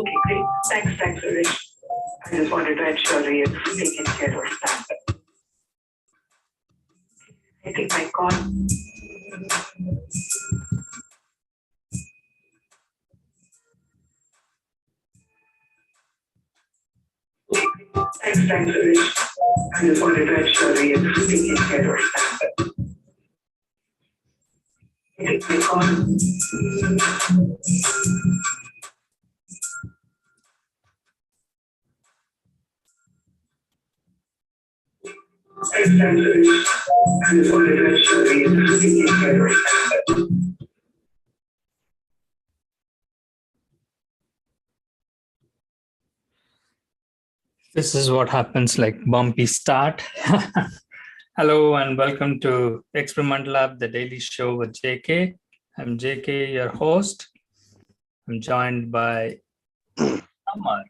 Okay, great. Thanks, Rich. I just wanted to ensure that you're taking care of that. I think my call. Thanks, Rich. I just wanted to ensure that you're taking care of that. I think my call. Thanks, Rich. I just wanted to ensure that you're taking care of that. This is what happens, like bumpy start. Hello and welcome to Experimental Lab, the daily show with JK. I'm JK, your host. I'm joined by Amar.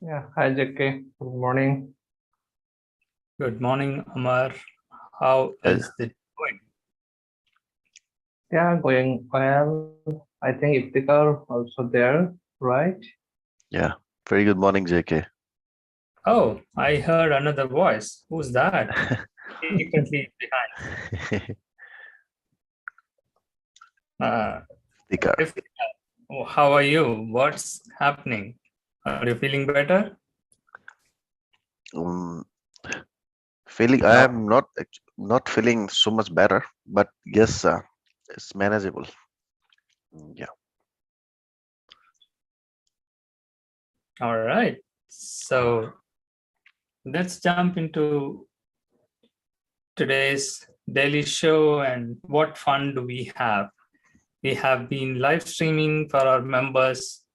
Yeah, hi JK. Good morning. Good morning, Amar. How is it going? Yeah, going well. I think Iftikhar also there, right? Yeah, very good morning, JK. Oh, I heard another voice. Who's that? Frequently behind. Iftikhar. How are you? What's happening? Are you feeling better? I am not feeling so much better, but yes, it's manageable. Yeah. All right. So let's jump into today's daily show and what fun do we have? We have been live streaming for our members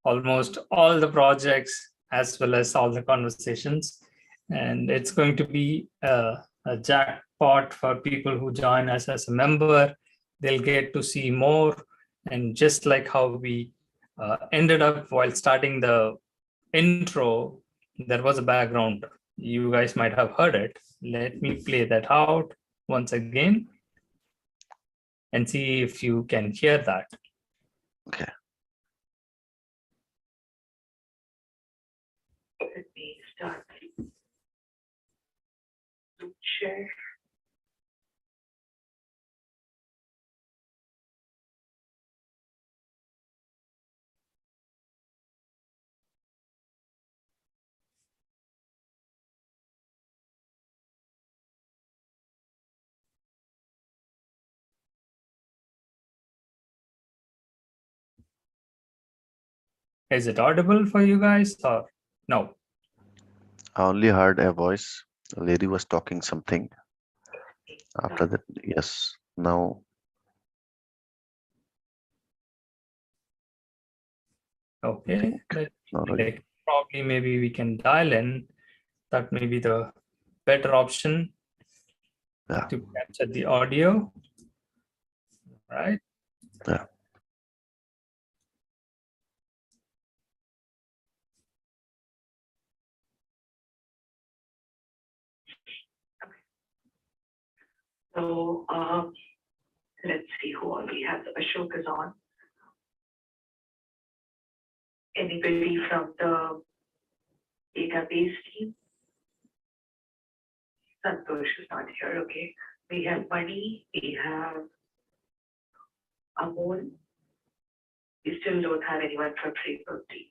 almost all the projects as well as all the conversations. And it's going to be a jackpot for people who join us as a member. They'll get to see more. And just like how we ended up while starting the intro, there was a background. You guys might have heard it. Let me play that out once again and see if you can hear that. Okay. Let me start. Share. Is it audible for you guys or no? I only heard a voice. A lady was talking something. After that, yes. Now, Okay, not really. like probably maybe we can dial in. That may be the better option Yeah. to capture the audio, right? Yeah. So let's see who all we have. Ashok is on. Anybody from the database team? Santosh is not here. Okay. We have Mani. We have Amol. We still don't have anyone from Framework team.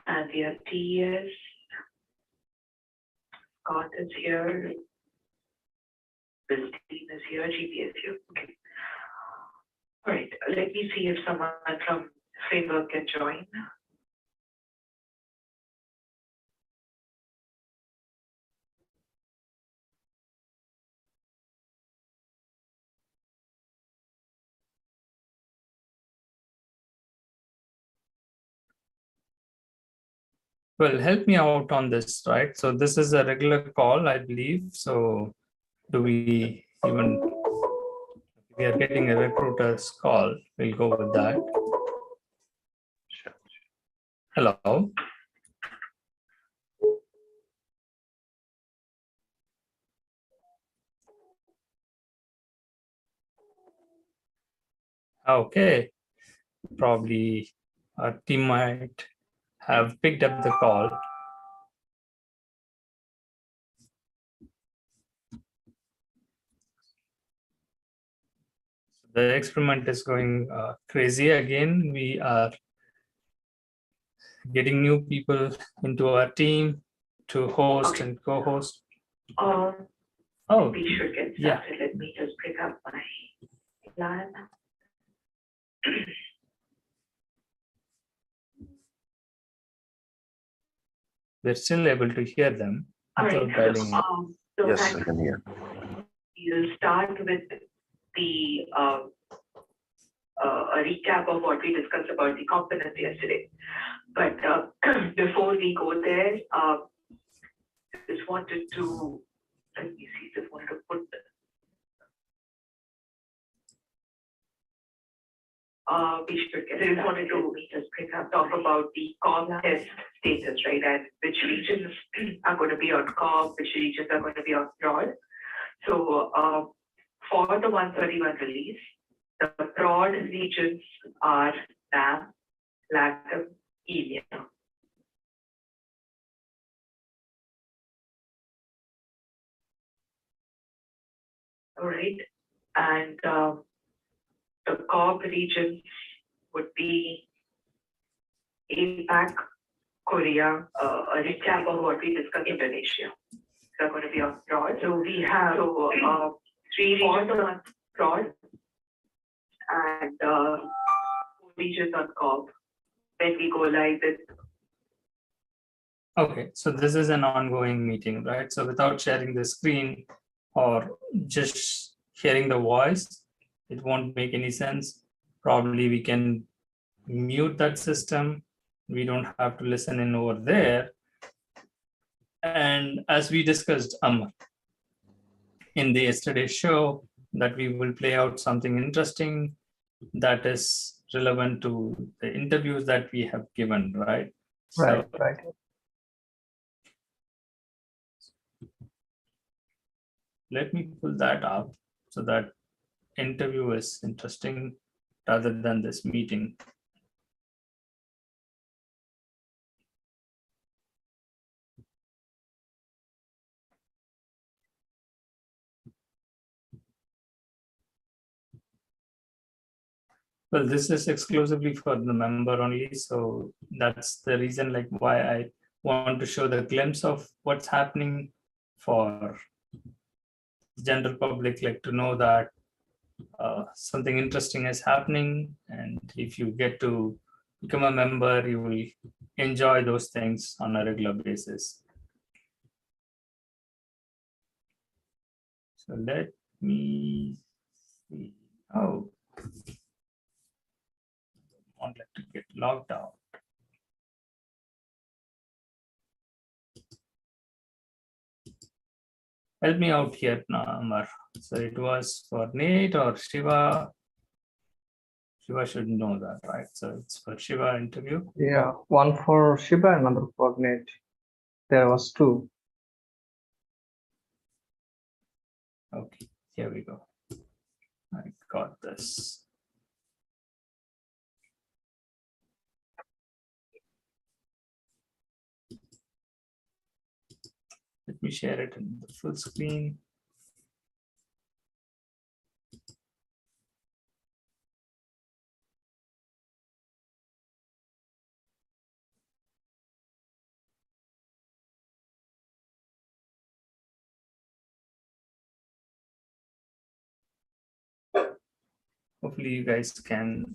And we have TS. Scott is here. This team is here. GP is here. Okay. All right. Let me see if someone from Framework can join. Well, help me out on this, right? So this is a regular call, I believe. So do we even, we are getting a recruiter's call. We'll go with that. Sure. Hello. Okay. probably our team might have picked up the call. The experiment is going crazy again. We are getting new people into our team to host and co-host. Oh, We should get yeah. started. Let me just pick up my plan. We're still able to hear them All without right. dialing in. So Yes, thanks. I can hear. We'll start with the a recap of what we discussed about the components yesterday. But before we go there, just wanted to, let me see, just wanted to put we should get, just wanted to just pick up, talk about the COB test status, right? And which regions are going to be on COB, which regions are going to be on prod. So for the 131 release, the prod regions are NAM, LATAM, EMEA. All right, and the COB regions would be APAC, Korea, a recap of what we discussed, Indonesia. They're going to be on prod. So we have 3 regions on prod and 4 regions on COB. When we go live with. Okay, so this is an ongoing meeting, right? So without sharing the screen or just hearing the voice, it won't make any sense. Probably we can mute that system. We don't have to listen in over there. And as we discussed in the yesterday's show, that we will play out something interesting that is relevant to the interviews that we have given, right? Right, So, right. let me pull that up so that interview is interesting rather than this meeting. Well, this is exclusively for the member only, so that's the reason like why I want to show the glimpse of what's happening for the general public, like to know that something interesting is happening, and if you get to become a member, you will enjoy those things on a regular basis. So let me see. Oh, I want to get logged out. Help me out here, Amar. So it was for Nate or Shiva. Shiva should know that, right? So it's for Shiva interview. Yeah, one for Shiba, another for Nate. There was 2. Okay, here we go. I got this. Let me share it in the full screen. Hopefully you guys can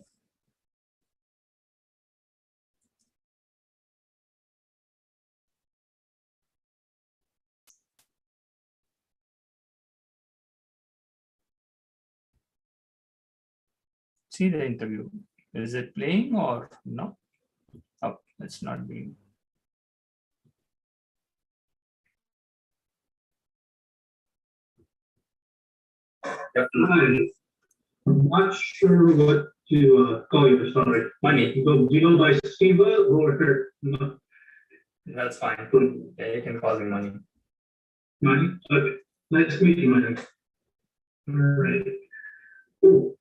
see the interview. Is it playing or no? Oh, it's not being. I'm not sure what to call you, sorry. Money. Do you go by Siva or That's fine. Yeah, you can call me Money. Money? Okay, nice to meet you, Money. All right. Cool.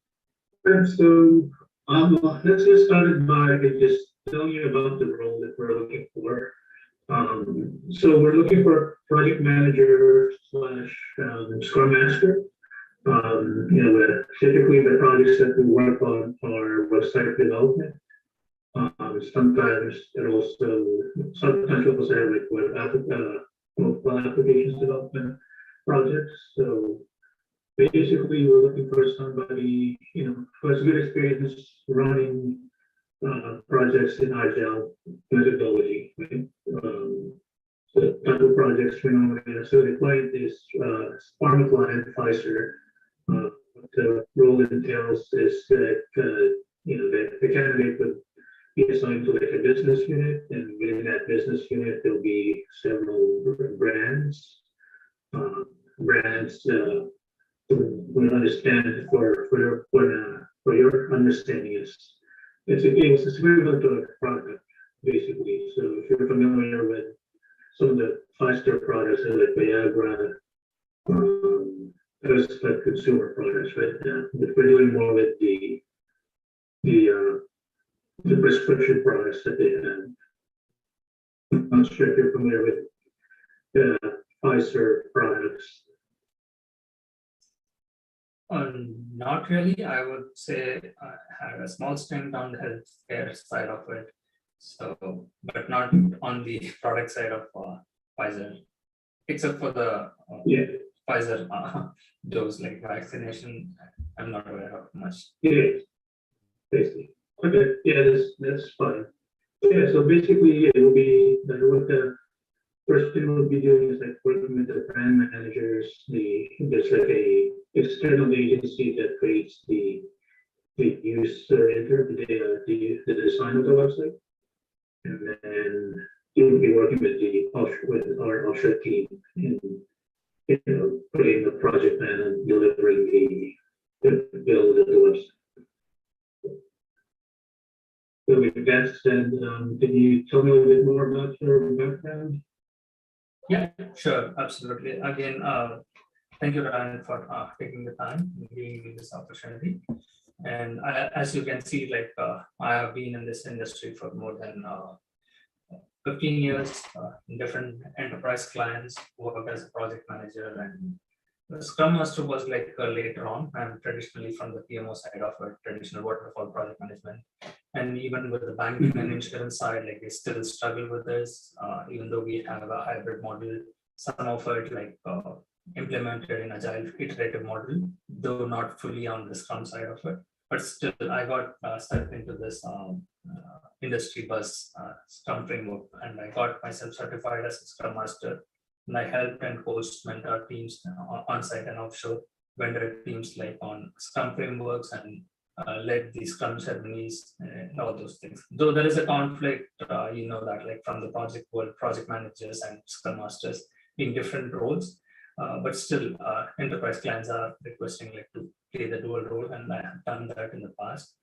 And so Let's get started by just telling you about the role that we're looking for. So we're looking for project manager slash scrum master. Typically the projects that we work on are website development. Sometimes we also have like mobile applications development projects. So basically, we're looking for somebody, who has good experience running projects in agile methodology, right? So type of projects we normally have. So the client is pharma client Pfizer. What the role entails is that the candidate would be assigned to like a business unit, and within that business unit there'll be several brands. Brands we understand for your understanding is it's equivalent to a product basically. So if you're familiar with some of the faster products like Viagra, those like consumer products, right? But we're doing more with the prescription products that they have. I'm not sure if you're familiar with the Pfizer products. Not really. I would say I had a small stint on the healthcare side of it, so but not on the product side of Pfizer, except for the Pfizer dose like vaccination. I'm not aware of much. Yeah, basically. Okay, yeah, that's fine. Yeah, so basically it will be what the first thing we'll be doing is like working with the brand managers. There's like a external agency that creates the user the design of the website, and then you will be working with our offshore team in putting the project plan and delivering the build of the website. So with that said, can you tell me a little bit more about your background? Yeah, sure, absolutely. Again, thank you, Ryan, for taking the time and giving me this opportunity. And as you can see, like I have been in this industry for more than 15 years in different enterprise clients, worked as a project manager, and the Scrum Master was like later on. I'm traditionally from the PMO side of it, traditional waterfall project management. And even with the banking and insurance side, like we still struggle with this, even though we have a hybrid model, some of it like implemented in agile iterative model, though not fully on the Scrum side of it. But still, I got stuck into this industry bus Scrum framework, and I got myself certified as a Scrum Master. And I helped and coached mentor teams on-site and offshore vendor teams like on Scrum frameworks, and led the Scrum ceremonies and all those things. Though there is a conflict, that like from the project world, project managers and Scrum Masters in different roles, but still enterprise clients are requesting like to play the dual role, and I have done that in the past.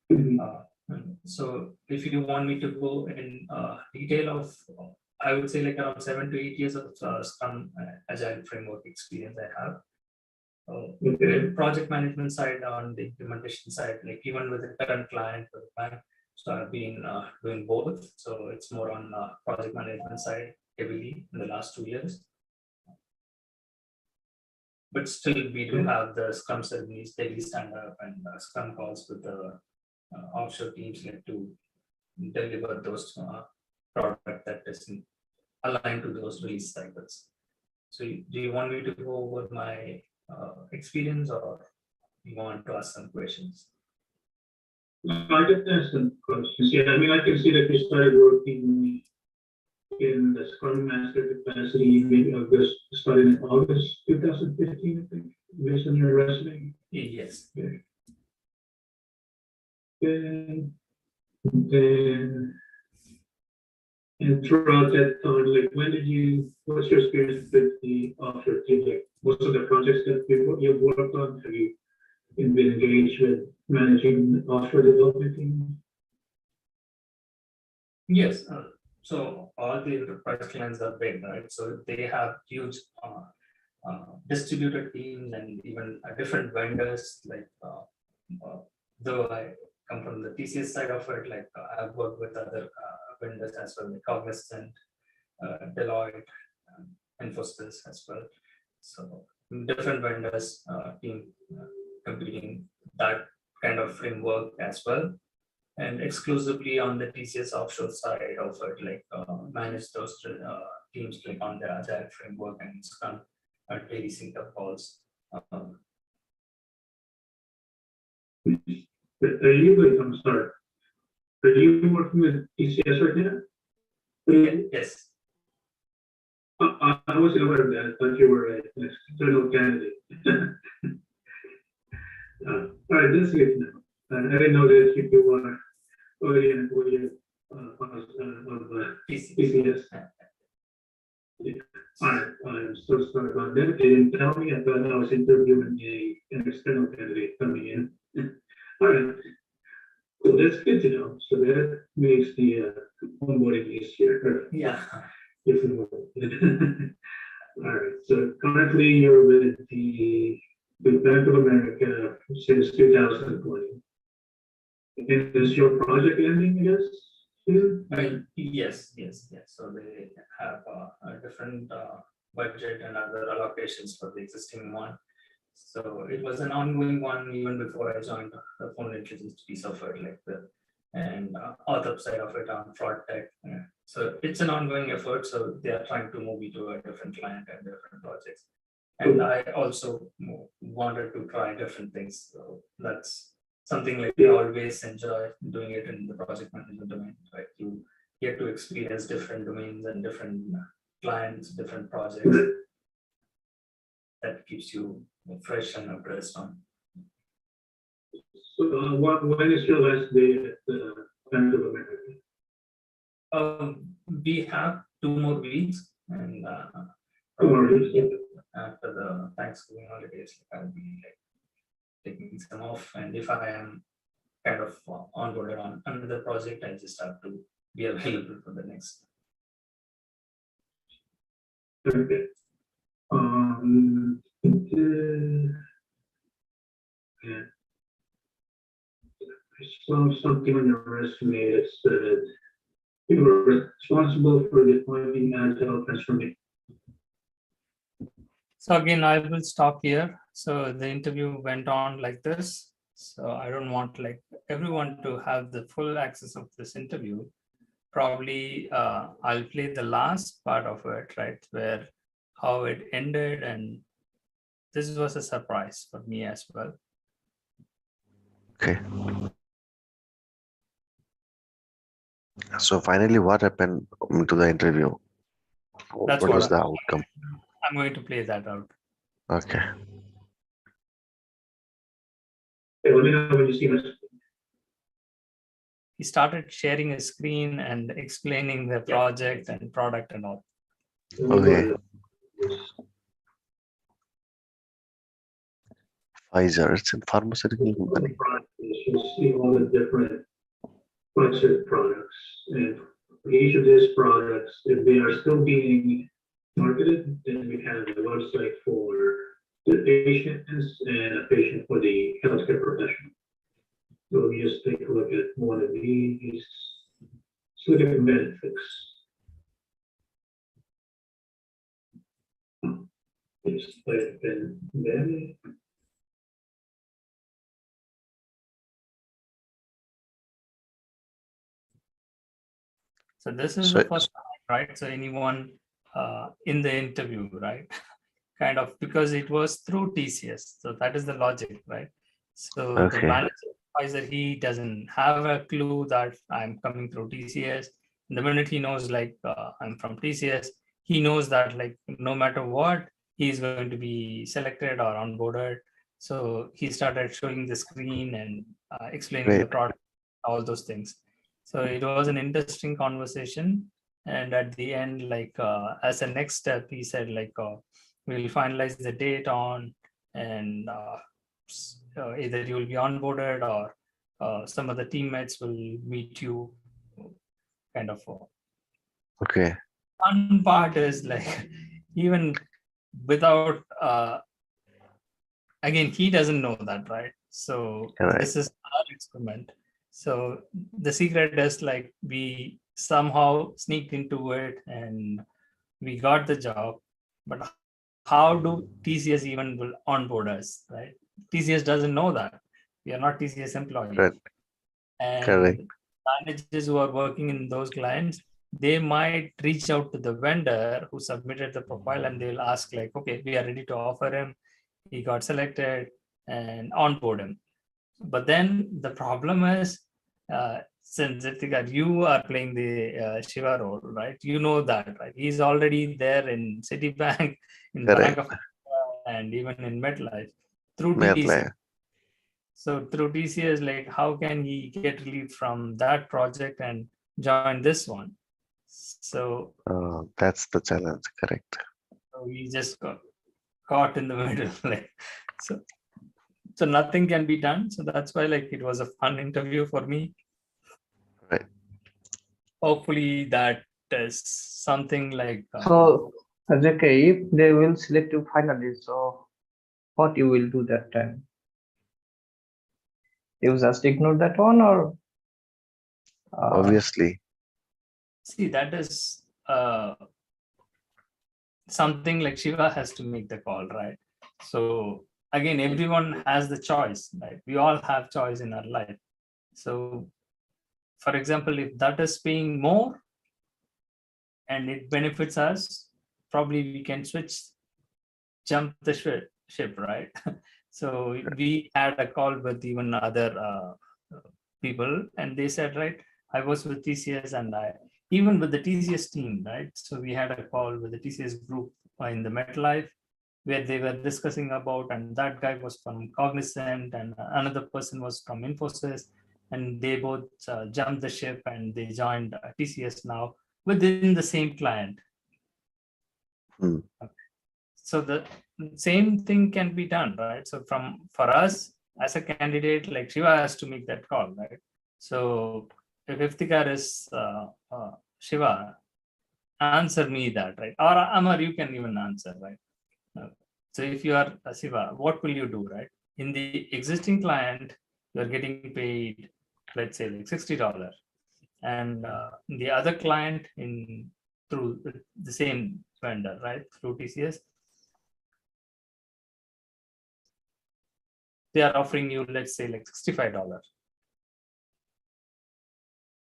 So if you want me to go in detail of, I would say like around 7 to 8 years of Scrum Agile framework experience I have. Project management side, on the implementation side, like even with the current client for the bank, so I've been doing both. So it's more on project management side heavily in the last 2 years. But still, we do have the Scrum ceremonies, daily stand-up, and Scrum calls with the offshore teams like to deliver those product that is aligned to those release cycles. So do you want me to go over my experience, or you want to ask some questions? I can ask some questions. Yeah, I mean, I can see that you started working in the Scrum Master capacity maybe started in August 2015, I think, based on your resume. Yes. Okay. Then and throughout that time, like what's your experience with the offshore team? Like most of the projects that you've worked on, have you been engaged with managing the offshore development team? Yes. So all the enterprise clients are big, right? So they have huge distributed teams and even different vendors. Like though come from the TCS side of it. Like I've worked with other vendors as well, like Cognizant, Deloitte, Infosys as well. So different vendors, team competing that kind of framework as well. And exclusively on the TCS offshore side of it, like manage those teams like on the agile framework and Scrum daily sync up calls. Are you, I'm sorry, are you working with TCS right now? Yes. I wasn't aware of that. I thought you were an external candidate. All right, that's good to know. I didn't know that you were already an employee of TCS. Yeah. All right, I'm so sorry about that. They didn't tell me. I thought I was interviewing an external candidate coming in. All right. Well, that's good to know. So that makes the onboarding easier. Yeah. If we will. All right. So currently you're with the Bank of America since 2020. And is your project ending, I guess? soon? Yes. So they have a different budget and other allocations for the existing one. So it was an ongoing one even before I joined the phone intelligence piece of it, like the and other side of it on fraud tech. So it's an ongoing effort. So they are trying to move me to a different client and different projects. And I also wanted to try different things. So that's something like I always enjoy doing it in the project management domain. Right, you get to experience different domains and different clients, different projects. That keeps you fresh and abreast on. So when is your last day at the Bank of America? We have 2 more weeks, and 2 more weeks. after the Thanksgiving holidays, I'll be like taking some off. And if I am kind of onboarded on another project, I just have to be available for the next. Okay. Yeah. I saw something on your resume that said you were responsible for defining agile transformation. So again, I will stop here. So the interview went on like this. So I don't want like everyone to have the full access of this interview. Probably I'll play the last part of it, right, where how it ended, and this was a surprise for me as well. Okay. So finally, what happened to the interview? That's what was what the outcome? I'm going to play that out. Okay. Hey, let me know when you see this. He started sharing his screen and explaining the project and product and all. Okay. Pfizer, it's a pharmaceutical company. You see all the different Pfizer products, and for each of these products, if they are still being marketed, then we have a website for the patients and a patient for the healthcare professional. So we just take a look at one of these. Let's look at Medifix. Just type in Medifix. So this is the first time, right? So anyone in the interview, right? Kind of, because it was through TCS. So that is the logic, right? So the manager advisor, he doesn't have a clue that I'm coming through TCS. The minute he knows like I'm from TCS, he knows that like no matter what, he's going to be selected or onboarded. So he started showing the screen and explaining the product, all those things. So it was an interesting conversation. And at the end, like as a next step, he said like, we'll finalize the date on, and either you will be onboarded or some of the teammates will meet you, kind of. Okay. One part is like, even without, again, he doesn't know that, right? So this is our experiment. So the secret is like we somehow sneaked into it and we got the job, but how do TCS even will onboard us, right? TCS doesn't know that. We are not TCS employees. Correct. Correct. And managers who are working in those clients, they might reach out to the vendor who submitted the profile and they'll ask like, okay, we are ready to offer him. He got selected and onboard him. But then the problem is, since Ritika, you are playing the Shiva role, right? You know that, right? He's already there in Citibank, in Correct. Bank of America, and even in MetLife through TCS. MetLife. So through TCS, like how can he get relief from that project and join this one? So That's the challenge. Correct. we just got caught in the middle, like so nothing can be done. So that's why like it was a fun interview for me. Right. Hopefully that is something like So, JK, if they will select you finally, so what you will do that time? You just ignore that one, or Obviously. see that is something like Shiva has to make the call, right? So again, everyone has the choice, right? We all have choice in our life. So for example, if that is paying more and it benefits us, probably we can jump the ship, right? So we had a call with even other people and they said, right, I was with TCS and even with the TCS team, right? So we had a call with the TCS group in the MetLife where they were discussing about, and that guy was from Cognizant and another person was from Infosys, and they both jumped the ship and they joined TCS now within the same client. Hmm. So the same thing can be done, right? So for us as a candidate, like Shiva has to make that call, right? So if Iftikhar is Shiva, answer me that, right? Or Amar, you can even answer, right? So if you are Shiva, what will you do, right? In the existing client, you're getting paid, let's say like $60. And the other client through the same vendor, right? Through TCS, they are offering you, let's say like $65.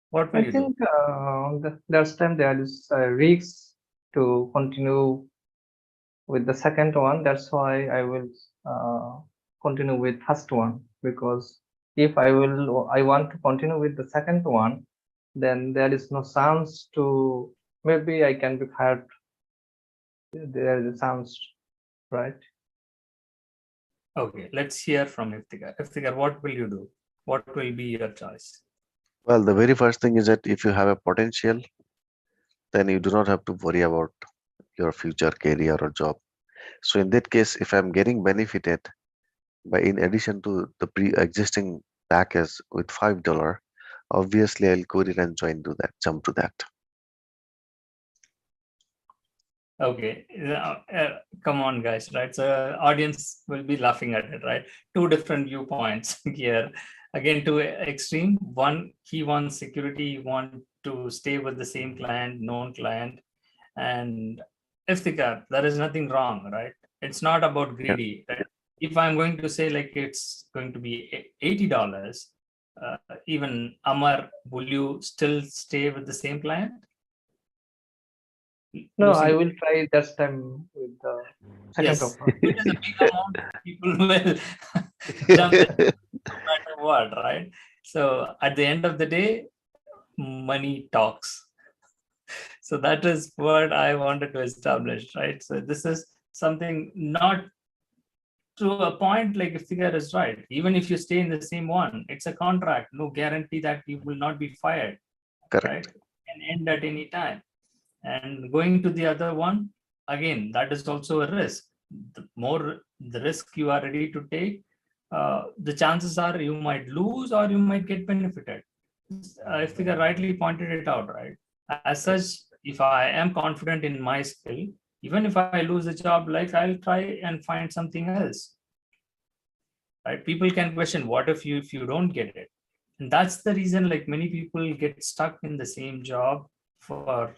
What will I you think do? there's time there is a risk to continue with the second one. That's why I will continue with first one, because if I want to continue with the second one, then there is no chance to, maybe I can be fired. There is a chance, right? Okay, let's hear from Iftikhar. Iftikhar, what will you do? What will be your choice? Well, the very first thing is that if you have a potential, then you do not have to worry about your future career or job. So in that case, if I'm getting benefited by in addition to the pre-existing package with $5, obviously I'll go in and jump to that. Okay, come on, guys, right? So audience will be laughing at it, right? Two different viewpoints here. Again, two extreme. One, he wants security, he wants to stay with the same client, known client. And Iftikhar, there is nothing wrong, right? It's not about greedy, right? If I'm going to say like it's going to be $80, even Amar, will you still stay with the same client? No, I will try this time with the second offer. It is a big amount. People will jump in no matter what, right? So at the end of the day, money talks. So that is what I wanted to establish, right? So this is something not to a point like Iftikhar is right. Even if you stay in the same one, it's a contract, no guarantee that you will not be fired. Correct. Right? Can end at any time. And going to the other one, again, that is also a risk. The more the risk you are ready to take, the chances are you might lose or you might get benefited. Iftikhar rightly pointed it out, right? As such, if I am confident in my skill, even if I lose a job, like I'll try and find something else. Right? People can question, what if you don't get it? And that's the reason like many people get stuck in the same job for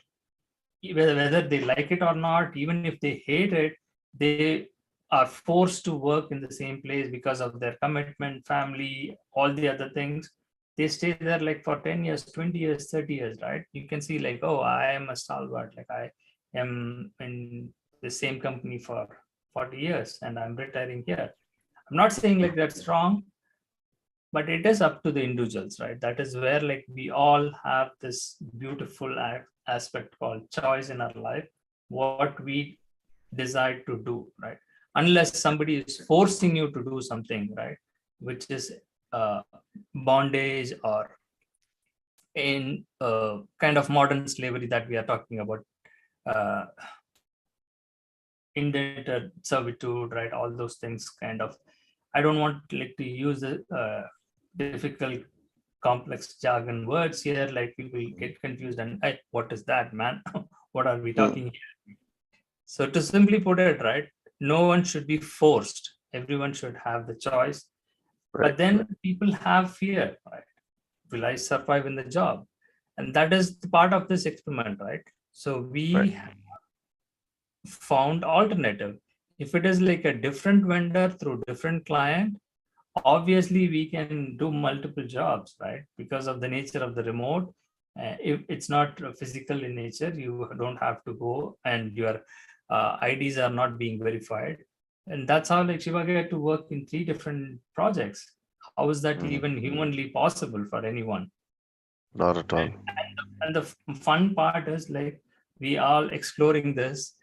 whether they like it or not. Even if they hate it, they are forced to work in the same place because of their commitment, family, all the other things. They stay there like for 10 years, 20 years, 30 years, right? You can see like, oh, I am a stalwart, like I am in the same company for 40 years and I'm retiring here. I'm not saying like that's wrong, but it is up to the individuals, right? That is where like we all have this beautiful aspect called choice in our life, what we decide to do, right? Unless somebody is forcing you to do something, right, which is bondage or in kind of modern slavery that we are talking about, uh, indentured servitude, right? All those things kind of, I don't want like to use the difficult complex jargon words here, like people get confused and hey, what is that, man? What are we talking here? So to simply put it, right, no one should be forced. Everyone should have the choice. Right. But then people have fear, right? Will I survive in the job? And that is the part of this experiment, right? So we Right. found alternative. If it is like a different vendor through different client, obviously we can do multiple jobs, right? Because of the nature of the remote. If it's not physical in nature, you don't have to go and your IDs are not being verified. And that's how like Shiva get to work in 3 different projects. How is that even humanly possible for anyone? Not at all. And the fun part is like we are exploring this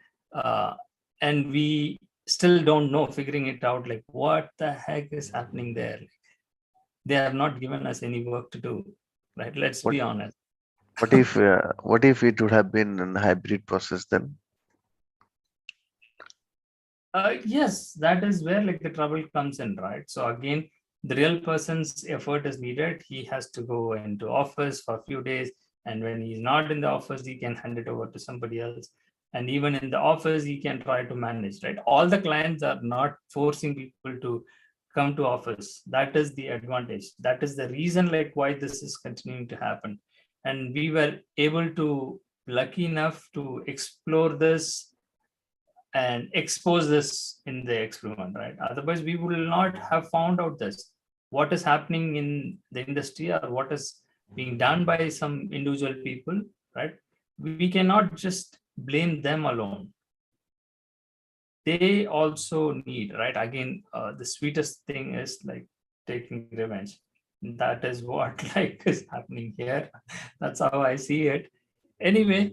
and we still don't know, figuring it out, like what the heck is happening there. They have not given us any work to do, right? Let's What be honest. what if it would have been a hybrid process then? Yes, that is where like the trouble comes in, right? So again, the real person's effort is needed. He has to go into office for a few days, and when he's not in the office, he can hand it over to somebody else. And even in the office, he can try to manage, right? All the clients are not forcing people to come to office. That is the advantage. That is the reason like why this is continuing to happen. And we were able to lucky enough to explore this and expose this in the experiment, right? Otherwise, we will not have found out this, what is happening in the industry or what is being done by some individual people, right? We cannot just blame them alone. They also need, right? Again, the sweetest thing is like taking revenge. That is what like is happening here. That's how I see it. Anyway,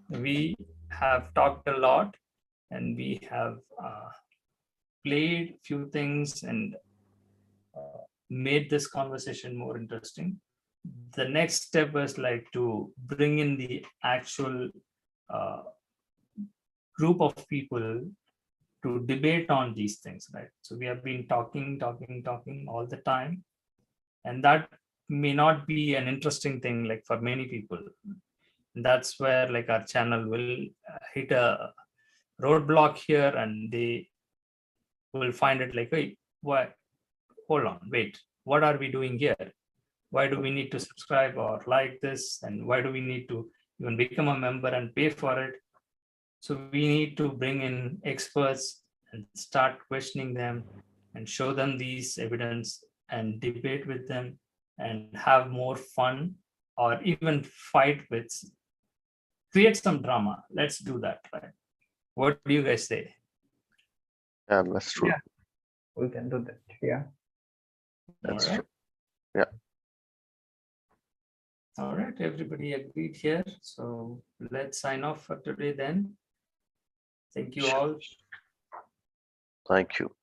we have talked a lot and we have played few things and made this conversation more interesting. The next step is like to bring in the actual group of people to debate on these things, right? So we have been talking all the time, and that may not be an interesting thing like for many people. That's where like our channel will hit a roadblock here, and they will find it like, hey, what? Hold on, wait, what are we doing here? Why do we need to subscribe or like this? And why do we need to even become a member and pay for it? So we need to bring in experts and start questioning them and show them these evidence and debate with them and have more fun or even fight with, create some drama. Let's do that, right? What do you guys say? Yeah, that's true. Yeah. We can do that. Yeah. That's All right. true. Yeah. All right, everybody agreed here. So let's sign off for today then. Thank you Sure. all. Thank you.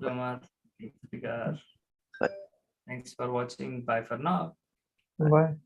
Kumar, Deepika. Bye. Thanks for watching. Bye for now. Bye.